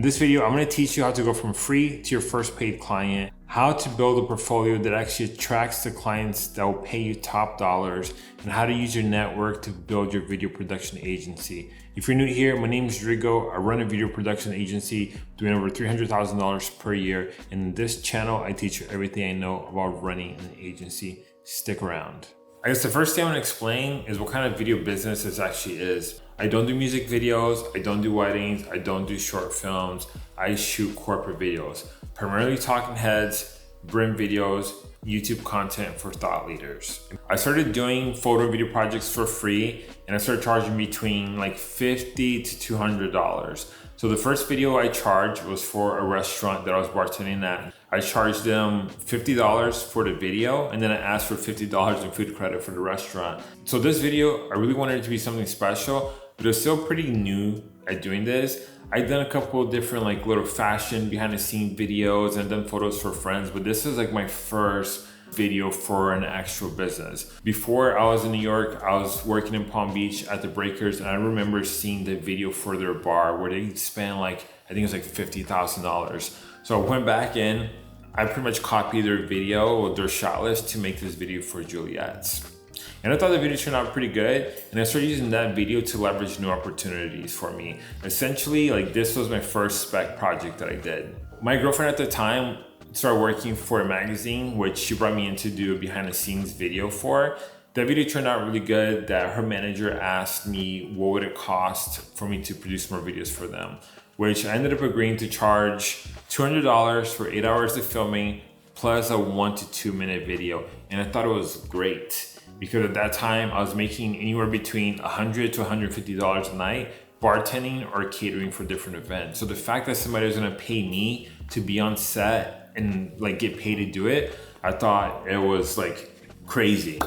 In this video, I'm going to teach you how to go from free to your first paid client, how to build a portfolio that actually attracts the clients that will pay you top dollars, and how to use your network to build your video production agency. If you're new here, my name is Rigo. I run a video production agency doing over $300,000 per year. And in this channel, I teach you everything I know about running an agency. Stick around. I guess the first thing I want to explain is what kind of video business this actually is. I don't do music videos, I don't do weddings, I don't do short films, I shoot corporate videos. Primarily talking heads, brand videos, YouTube content for thought leaders. I started doing photo and video projects for free and I started charging between like $50 to $200. So the first video I charged was for a restaurant that I was bartending at. I charged them $50 for the video and then I asked for $50 in food credit for the restaurant. So this video, I really wanted it to be something special, but it's still pretty new at doing this. I've done a couple of different like little fashion behind the scene videos and done photos for friends, but this is like my first video for an actual business. Before I was in New York, I was working in Palm Beach at the Breakers, and I remember seeing the video for their bar where they spent like, I think it was like $50,000. So I went back in, I pretty much copied their video or their shot list to make this video for Juliet's. And I thought the video turned out pretty good, and I started using that video to leverage new opportunities for me. Essentially, like this was my first spec project that I did. My girlfriend at the time started working for a magazine, which she brought me in to do a behind the scenes video for. That video turned out really good that her manager asked me what would it cost for me to produce more videos for them, which I ended up agreeing to charge $200 for 8 hours of filming plus a 1 to 2 minute video. And I thought it was great because at that time I was making anywhere between $100 to $150 a night bartending or catering for different events. So the fact that somebody was gonna pay me to be on set and like get paid to do it, I thought it was like crazy.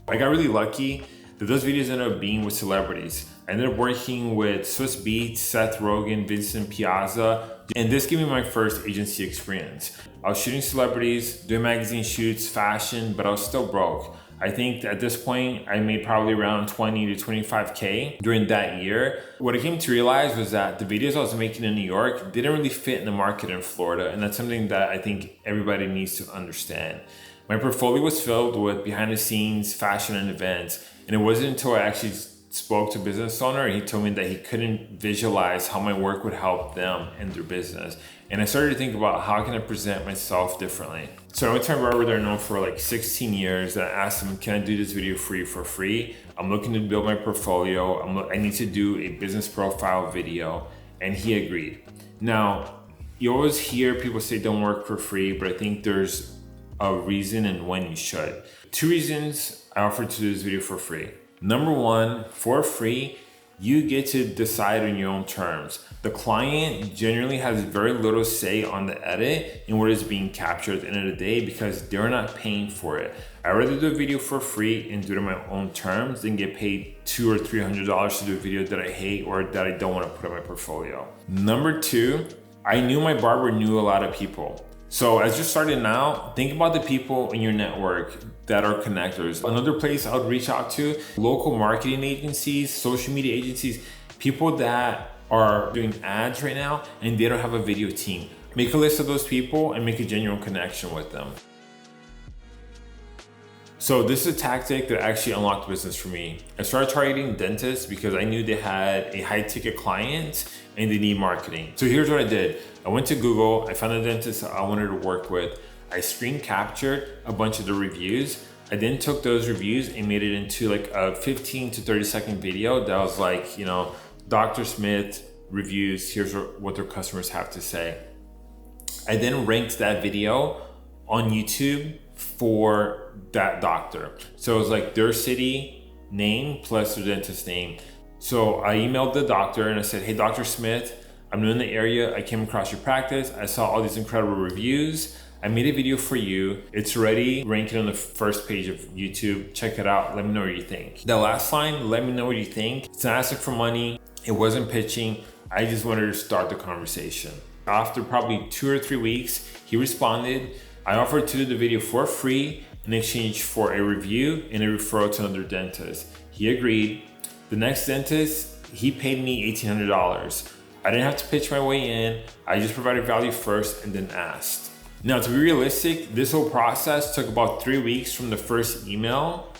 I got really lucky that those videos ended up being with celebrities. I ended up working with Swiss Beats, Seth Rogen, Vincent Piazza, and this gave me my first agency experience. I was shooting celebrities, doing magazine shoots, fashion, but I was still broke. I think at this point, I made probably around 20 to 25K during that year. What I came to realize was that the videos I was making in New York didn't really fit in the market in Florida. And that's something that I think everybody needs to understand. My portfolio was filled with behind the scenes fashion and events. And it wasn't until I actually spoke to a business owner and he told me that he couldn't visualize how my work would help them in their business. And I started to think about how can I present myself differently. So I went to a barber that I known for like 16 years and I asked him, can I do this video for you for free? I'm looking to build my portfolio. I need to do a business profile video. And he agreed. Now, you always hear people say don't work for free, but I think there's a reason and when you should. 2 reasons I offered to do this video for free. Number one, for free, you get to decide on your own terms. The client generally has very little say on the edit and what is being captured at the end of the day because they're not paying for it. I'd rather do a video for free and do it on my own terms than get paid $200 or $300 to do a video that I hate or that I don't want to put on my portfolio. Number two, I knew my barber knew a lot of people. So as you're starting out, think about the people in your network that are connectors. Another place I would reach out to, local marketing agencies, social media agencies, people that are doing ads right now and they don't have a video team. Make a list of those people and make a genuine connection with them. So this is a tactic that actually unlocked business for me. I started targeting dentists because I knew they had a high ticket client and they need marketing. So here's what I did. I went to Google, I found a dentist I wanted to work with. I screen captured a bunch of the reviews. I then took those reviews and made it into like a 15 to 30 second video that was like, you know, Dr. Smith reviews, here's what their customers have to say. I then ranked that video on YouTube for that doctor. So it was like their city name plus their dentist name. So I emailed the doctor and I said, hey, Dr. Smith, I'm new in the area. I came across your practice. I saw all these incredible reviews. I made a video for you. It's already ranking on the first page of YouTube. Check it out. Let me know what you think. The last line, let me know what you think. It's not asking for money. It wasn't pitching. I just wanted to start the conversation. After probably 2 or 3 weeks, he responded. I offered to do the video for free in exchange for a review and a referral to another dentist. He agreed. The next dentist, he paid me $1,800. I didn't have to pitch my way in. I just provided value first and then asked. Now, to be realistic, this whole process took about 3 weeks from the first email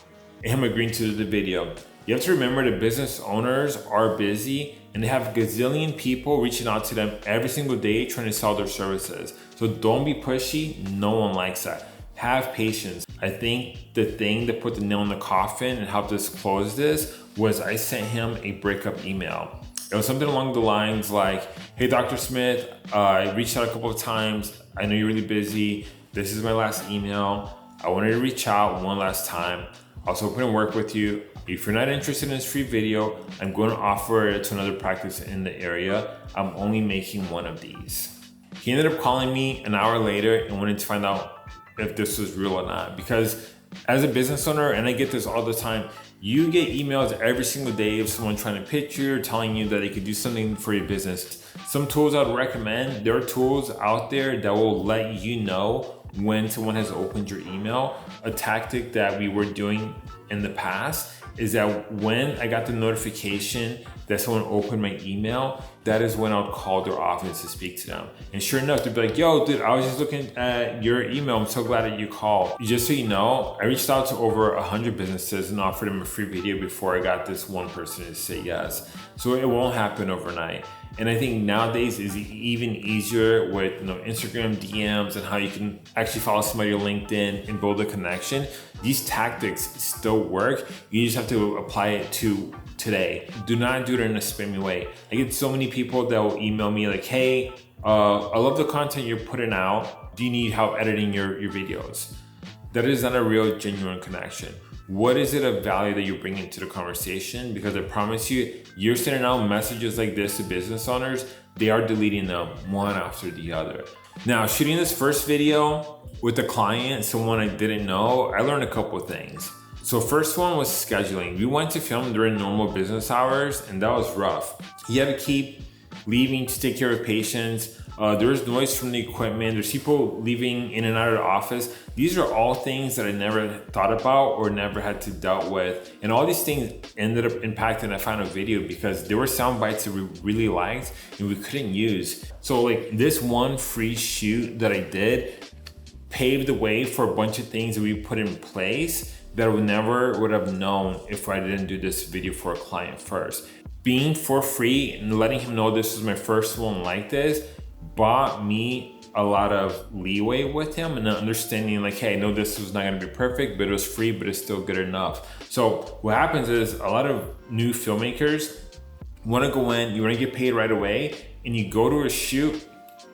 and him agreeing to do the video. You have to remember that business owners are busy and they have a gazillion people reaching out to them every single day trying to sell their services. So don't be pushy. No one likes that. Have patience. I think the thing that put the nail in the coffin and helped us close this was I sent him a breakup email. It was something along the lines like, hey, Dr. Smith, I reached out a couple of times. I know you're really busy. This is my last email. I wanted to reach out one last time. I was hoping to work with you. If you're not interested in this free video, I'm going to offer it to another practice in the area. I'm only making one of these. He ended up calling me an hour later and wanted to find out if this was real or not. Because as a business owner, and I get this all the time, you get emails every single day of someone trying to pitch you or telling you that they could do something for your business. Some tools I would recommend, there are tools out there that will let you know when someone has opened your email. A tactic that we were doing in the past is that when I got the notification that someone opened my email, that is when I'll call their office to speak to them. And sure enough, they'd be like, yo, dude, I was just looking at your email. I'm so glad that you called. Just so you know, I reached out to over 100 businesses and offered them a free video before I got this one person to say yes. So it won't happen overnight. And I think nowadays is even easier with Instagram DMs and how you can actually follow somebody on LinkedIn and build a connection. These tactics still work. You just have to apply it to today. Do not do it in a spammy way. I get so many people that will email me like, hey, I love the content you're putting out. Do you need help editing your videos? That is not a real genuine connection. What is it of value that you're bringing to the conversation? Because I promise you, you're sending out messages like this to business owners, they are deleting them one after the other. Now, shooting this first video with a client, someone I didn't know, I learned a couple of things. So first one was scheduling. We went to film during normal business hours and that was rough. He had to keep leaving to take care of patients. There was noise from the equipment. There's people leaving in and out of the office. These are all things that I never thought about or never had to dealt with. And all these things ended up impacting the final video because there were sound bites that we really liked and we couldn't use. So like this one free shoot that I did paved the way for a bunch of things that we put in place that I would have known if I didn't do this video for a client first. Being for free and letting him know this was my first one like this bought me a lot of leeway with him and understanding like, hey, I know this was not gonna be perfect, but it was free, but it's still good enough. So what happens is a lot of new filmmakers wanna go in, you wanna get paid right away, and you go to a shoot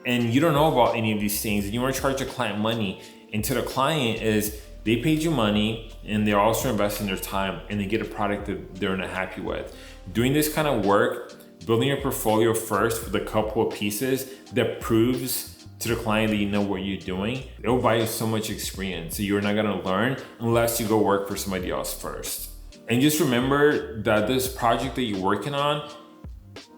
and you don't know about any of these things and you wanna charge a client money. And to the client is, they paid you money and they're also investing their time and they get a product that they're not happy with. Doing this kind of work, building your portfolio first with a couple of pieces that proves to the client that you know what you're doing, it will buy you so much experience. So you're not gonna learn unless you go work for somebody else first. And just remember that this project that you're working on,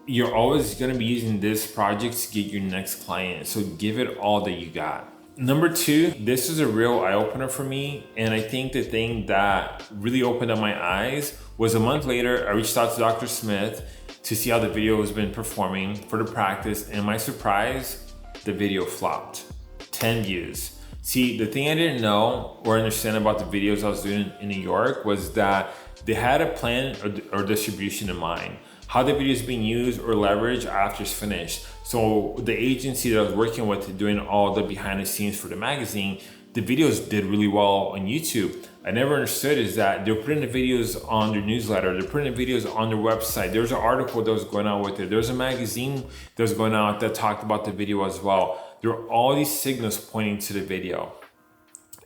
you're always gonna be using this project to get your next client. So give it all that you got. Number two, this is a real eye-opener for me. And I think the thing that really opened up my eyes was a month later, I reached out to Dr. Smith to see how the video has been performing for the practice. And my surprise, the video flopped. 10 views. See, the thing I didn't know or understand about the videos I was doing in New York was that they had a plan or distribution in mind. How the video is being used or leveraged after it's finished. So the agency that I was working with doing all the behind the scenes for the magazine, the videos did really well on YouTube. I never understood is that they're putting the videos on their newsletter, they're putting the videos on their website. There was an article that was going out with it. There was a magazine that was going out that talked about the video as well. There are all these signals pointing to the video.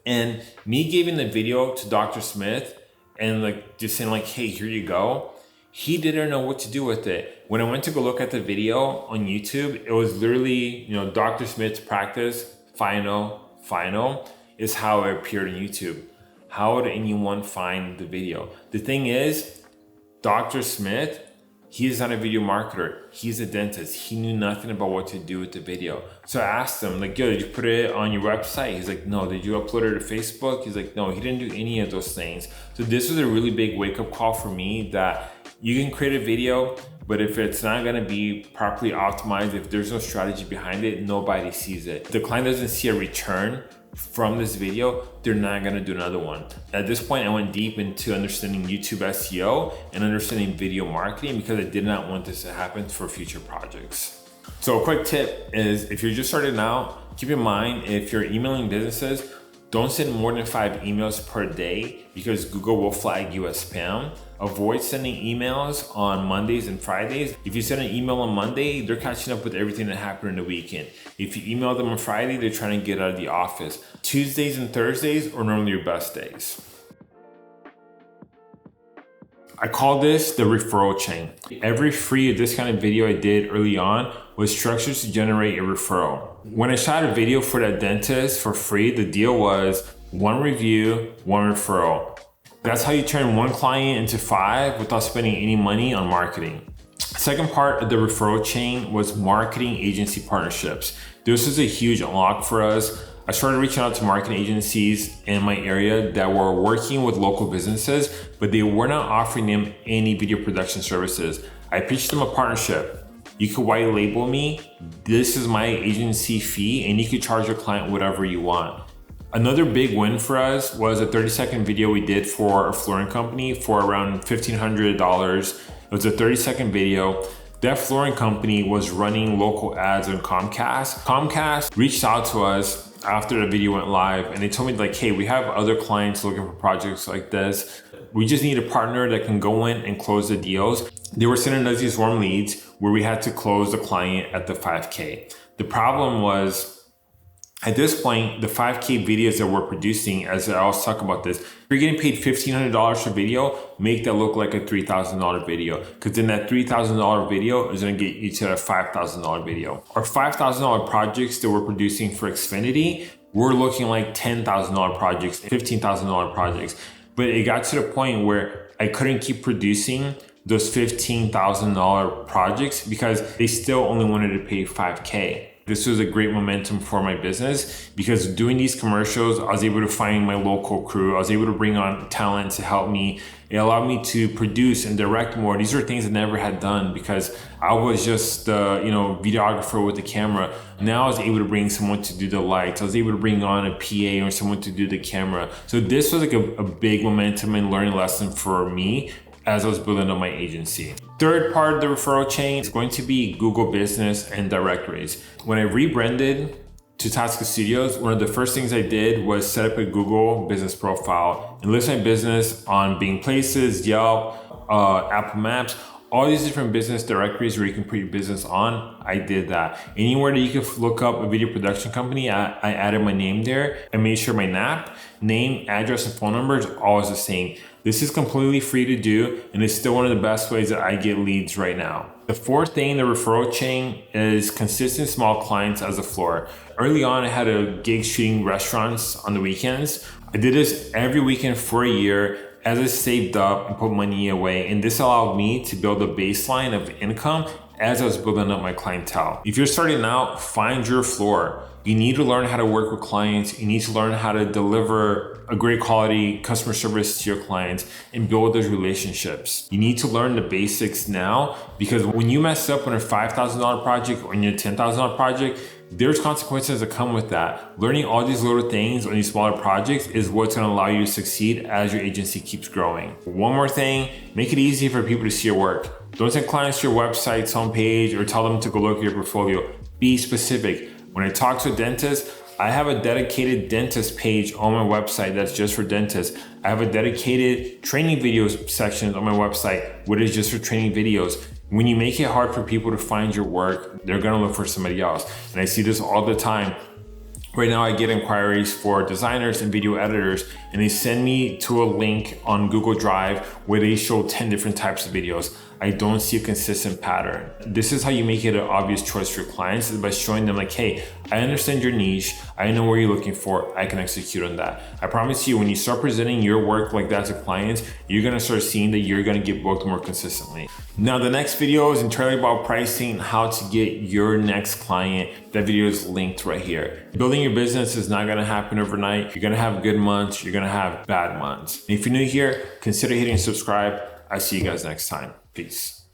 And me giving the video to Dr. Smith and like just saying like, hey, here you go. He didn't know what to do with it. When I went to go look at the video on YouTube, it was literally, Dr. Smith's practice, final is how it appeared on YouTube. How would anyone find the video? The thing is, Dr. Smith, he is not a video marketer. He's a dentist. He knew nothing about what to do with the video. So I asked him, like, yo, did you put it on your website? He's like, no. Did you upload it to Facebook? He's like, no, he didn't do any of those things. So this was a really big wake-up call for me that you can create a video, But if it's not gonna be properly optimized, if there's no strategy behind it, nobody sees it. If the client doesn't see a return from this video, they're not gonna do another one. At this point, I went deep into understanding YouTube SEO and understanding video marketing because I did not want this to happen for future projects. So a quick tip is if you're just starting out, keep in mind if you're emailing businesses, don't send more than 5 emails per day because Google will flag you as spam. Avoid sending emails on Mondays and Fridays. If you send an email on Monday, they're catching up with everything that happened in the weekend. If you email them on Friday, they're trying to get out of the office. Tuesdays and Thursdays are normally your best days. I call this the referral chain. Every free or discounted video I did early on was structured to generate a referral. When I shot a video for that dentist for free, the deal was 1 review, 1 referral. That's how you turn 1 client into 5 without spending any money on marketing. Second part of the referral chain was marketing agency partnerships. This was a huge unlock for us. I started reaching out to marketing agencies in my area that were working with local businesses, but they were not offering them any video production services. I pitched them a partnership. You could white label me. This is my agency fee, and you could charge your client whatever you want. Another big win for us was a 30-second video we did for a flooring company for around $1,500. It was a 30-second video. That flooring company was running local ads on Comcast. Comcast reached out to us after the video went live and they told me like, hey, we have other clients looking for projects like this. We just need a partner that can go in and close the deals. They were sending us these warm leads where we had to close the client at the 5K. The problem was, at this point, the 5K videos that we're producing, as I always talk about this, if you're getting paid $1,500 for video, make that look like a $3,000 video. Because then that $3,000 video is gonna get you to a $5,000 video. Our $5,000 projects that we're producing for Xfinity, we're looking like $10,000 projects, $15,000 projects. But it got to the point where I couldn't keep producing those $15,000 projects because they still only wanted to pay 5K. This was a great momentum for my business because doing these commercials, I was able to find my local crew. I was able to bring on talent to help me. It allowed me to produce and direct more. These are things I never had done because I was just the videographer with the camera. Now I was able to bring someone to do the lights. I was able to bring on a PA or someone to do the camera. So this was like a big momentum and learning lesson for me as I was building up my agency. Third part of the referral chain is going to be Google Business and directories. When I rebranded to Tasca Studios, one of the first things I did was set up a Google business profile and list my business on Bing Places, Yelp, Apple Maps, all these different business directories where you can put your business on. I did that. Anywhere that you can look up a video production company, I added my name there and made sure my NAP, name, address, and phone number is always the same. This is completely free to do, and it's still one of the best ways that I get leads right now. The fourth thing in the referral chain is consistent small clients as a floor. Early on, I had a gig shooting restaurants on the weekends. I did this every weekend for a year as I saved up and put money away, and this allowed me to build a baseline of income as I was building up my clientele. If you're starting out, find your floor. You need to learn how to work with clients. You need to learn how to deliver a great quality customer service to your clients and build those relationships. You need to learn the basics now because when you mess up on a $5,000 project or on your $10,000 project, there's consequences that come with that. Learning all these little things on these smaller projects is what's gonna allow you to succeed as your agency keeps growing. One more thing, make it easy for people to see your work. Don't send clients to your website's homepage or tell them to go look at your portfolio. Be specific. When I talk to a dentist, I have a dedicated dentist page on my website that's just for dentists. I have a dedicated training videos section on my website, which is just for training videos. When you make it hard for people to find your work, they're gonna look for somebody else. And I see this all the time. Right now I get inquiries for designers and video editors, and they send me to a link on Google Drive where they show 10 different types of videos. I don't see a consistent pattern. This is how you make it an obvious choice for your clients, is by showing them like, hey, I understand your niche. I know what you're looking for. I can execute on that. I promise you, when you start presenting your work like that to clients, you're gonna start seeing that you're gonna get booked more consistently. Now, the next video is entirely about pricing, how to get your next client. That video is linked right here. Building your business is not gonna happen overnight. You're gonna have good months. You're gonna have bad months. And if you're new here, consider hitting subscribe. I'll see you guys next time. Peace.